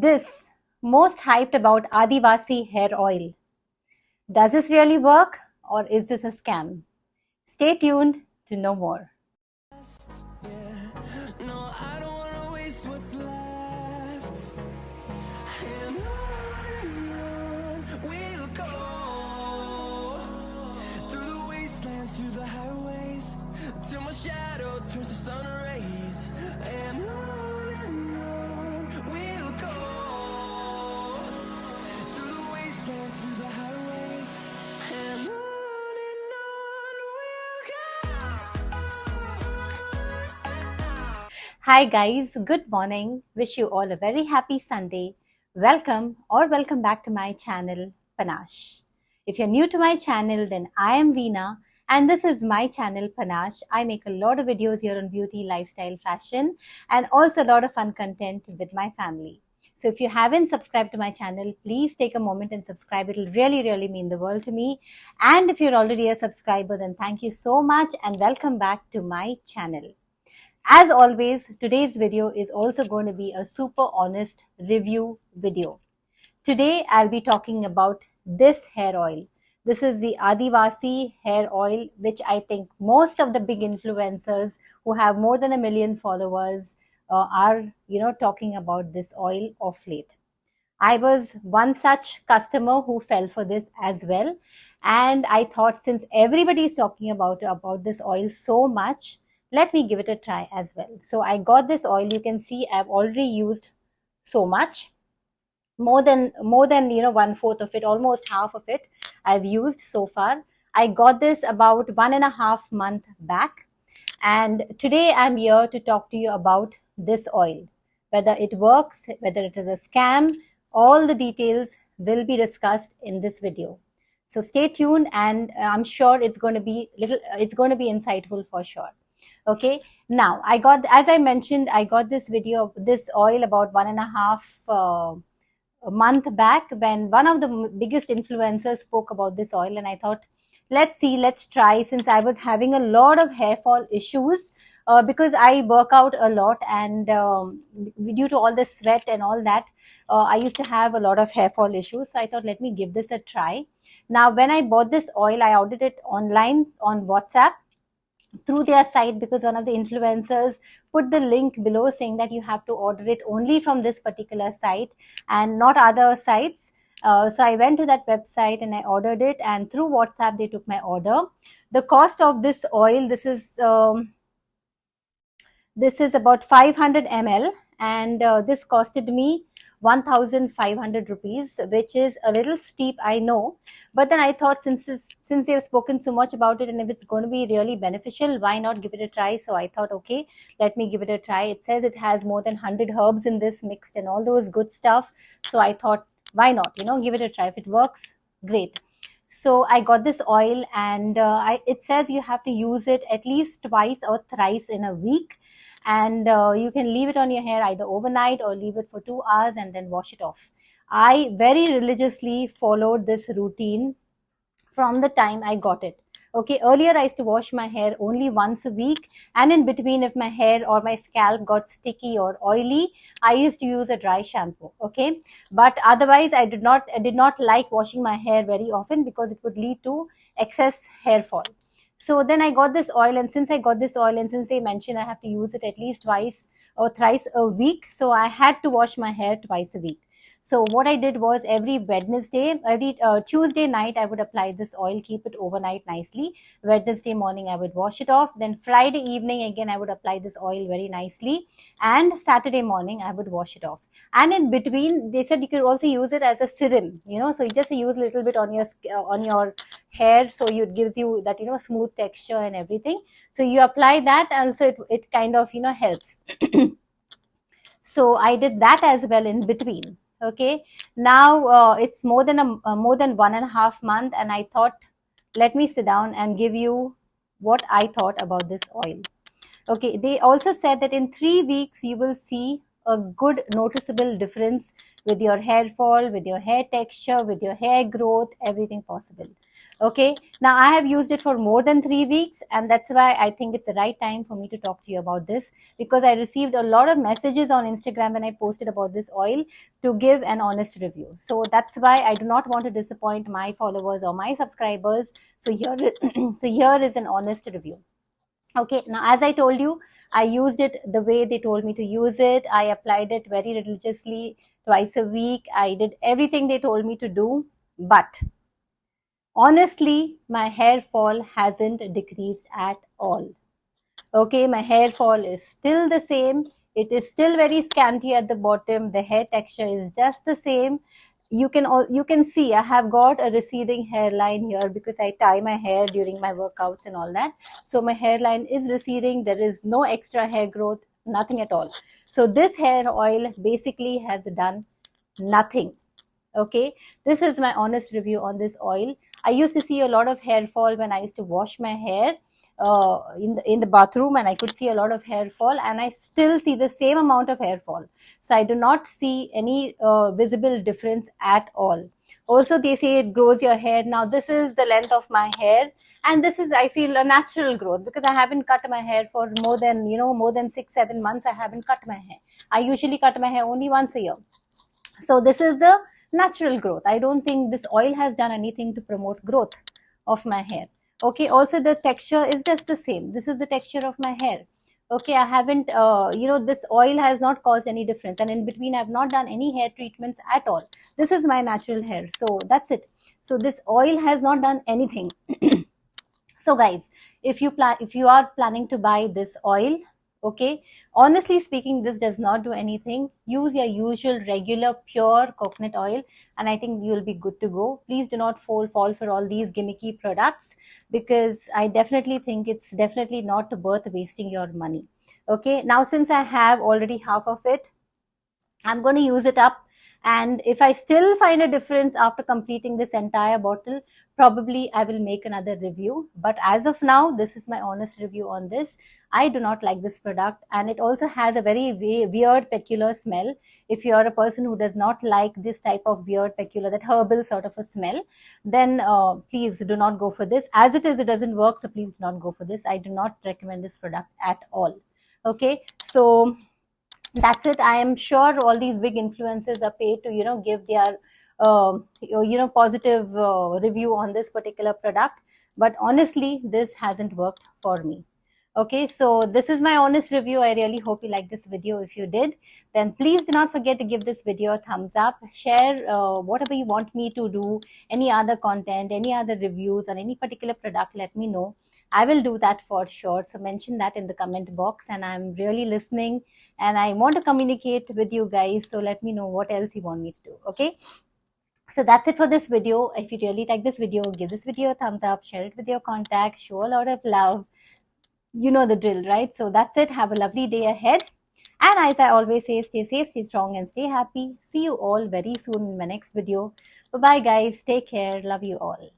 This most hyped about Adivasi hair oil. Does this really work or is this a scam? Stay tuned to know more. No, I don't wanna waste what's left. And on we'll go through the wastelands, through the highways, till my shadow turns to sun rays. And on we'll go through the wastelands, through the highways, and on Hi guys, good morning. Wish you all a very happy Sunday. Welcome or welcome back to my channel Panache. If you're new to my channel, then I am Veena and this is my channel Panache. I make a lot of videos here on beauty, lifestyle, fashion and also a lot of fun content with my family. So if you haven't subscribed to my channel, please take a moment and subscribe. It'll really mean the world to me. And if you're already a subscriber, then thank you so much and welcome back to my channel. As always, today's video is also going to be a super honest review video. Today, I'll be talking about this hair oil. This is the Adivasi hair oil, which I think most of the big influencers who have more than 1 million followers are, talking about this oil of late. I was one such customer who fell for this as well. And I thought since everybody is talking about this oil so much, let me give it a try as well. So I got this oil. You can see I've already used so much, more than 1/4 of it, almost half of it I've used so far. I got this about 1.5 months back. And today I'm here to talk to you about this oil, whether it works, whether it is a scam. All the details will be discussed in this video. So stay tuned and I'm sure it's going to be insightful for sure. Okay, now as I mentioned, I got this oil about 1.5 a month back when one of the biggest influencers spoke about this oil, and I thought, let's try, since I was having a lot of hair fall issues because I work out a lot, and due to all the sweat and all that, I used to have a lot of hair fall issues. So I thought, let me give this a try. Now, when I bought this oil, I ordered it online on WhatsApp through their site, because one of the influencers put the link below saying that you have to order it only from this particular site and not other sites. So I went to that website and I ordered it, and through WhatsApp they took my order. The cost of this oil, this is about 500 ml, and this costed me 1,500 rupees, which is a little steep, I know. But then I thought, since they've spoken so much about it, and if it's going to be really beneficial, why not give it a try? So I thought, okay, let me give it a try. It says it has more than 100 herbs in this, mixed and all those good stuff. So I thought, why not, give it a try. If it works, great. So I got this oil, and it says you have to use it at least twice or thrice in a week. And you can leave it on your hair either overnight or leave it for 2 hours and then wash it off. I very religiously followed this routine from the time I got it. Okay, earlier I used to wash my hair only once a week, and in between, if my hair or my scalp got sticky or oily, I used to use a dry shampoo. Okay, but otherwise I did not like washing my hair very often, because it would lead to excess hair fall. So then I got this oil, and since they mentioned I have to use it at least twice or thrice a week, so I had to wash my hair twice a week. So what I did was, every Tuesday night, I would apply this oil, keep it overnight nicely. Wednesday morning, I would wash it off. Then Friday evening, again, I would apply this oil very nicely. And Saturday morning, I would wash it off. And in between, they said you could also use it as a serum, so you just use a little bit on your hair, so it gives you that, smooth texture and everything. So you apply that, and so it kind of, helps. So I did that as well in between. Okay, now it's more than 1.5 months, and I thought, let me sit down and give you what I thought about this oil. Okay, they also said that in 3 weeks you will see a good noticeable difference with your hair fall, with your hair texture, with your hair growth, everything possible. Okay, now I have used it for more than 3 weeks, and that's why I think it's the right time for me to talk to you about this, because I received a lot of messages on Instagram when I posted about this oil to give an honest review. So that's why I do not want to disappoint my followers or my subscribers. So here, so here is an honest review. Okay, now as I told you, I used it the way they told me to use it. I applied it very religiously twice a week. I did everything they told me to do, but honestly, my hair fall hasn't decreased at all. Okay, my hair fall is still the same. It is still very scanty at the bottom. The hair texture is just the same. You can see I have got a receding hairline here because I tie my hair during my workouts and all that. So my hairline is receding. There is no extra hair growth, nothing at all. So this hair oil basically has done nothing. Okay, this is my honest review on this oil. I used to see a lot of hair fall when I used to wash my hair in the bathroom, and I could see a lot of hair fall, and I still see the same amount of hair fall. So I do not see any visible difference at all. Also, they say it grows your hair. Now this is the length of my hair, and this is, I feel, a natural growth because I haven't cut my hair for more than 6-7 months. I haven't cut my hair. I usually cut my hair only once a year. So this is the natural growth. I don't think this oil has done anything to promote growth of my hair. Okay, also the texture is just the same. This is the texture of my hair. Okay, I haven't, this oil has not caused any difference, and in between I've not done any hair treatments at all. This is my natural hair, so that's it. So this oil has not done anything. So guys, if you are planning to buy this oil, okay, honestly speaking, this does not do anything. Use your usual regular pure coconut oil, and I think you'll be good to go. Please do not fall for all these gimmicky products, because I definitely think it's definitely not worth wasting your money. Okay, now since I have already half of it, I'm going to use it up. And if I still find a difference after completing this entire bottle, probably I will make another review. But as of now, this is my honest review on this. I do not like this product, and it also has a very weird peculiar smell. If you are a person who does not like this type of weird peculiar, that herbal sort of a smell, then please do not go for this. As it is, it doesn't work, so please do not go for this. I do not recommend this product at all. Okay, so that's it. I am sure all these big influencers are paid to give their positive review on this particular product, but honestly this hasn't worked for me. Okay, so this is my honest review. I really hope you like this video. If you did, then please do not forget to give this video a thumbs up. Share whatever you want me to do, any other content, any other reviews on any particular product, let me know. I will do that for sure. So mention that in the comment box, and I'm really listening and I want to communicate with you guys. So let me know what else you want me to do. Okay. So that's it for this video. If you really like this video, give this video a thumbs up, share it with your contacts, show a lot of love. You know the drill, right? So that's it. Have a lovely day ahead. And as I always say, stay safe, stay strong, and stay happy. See you all very soon in my next video. Bye-bye, guys. Take care. Love you all.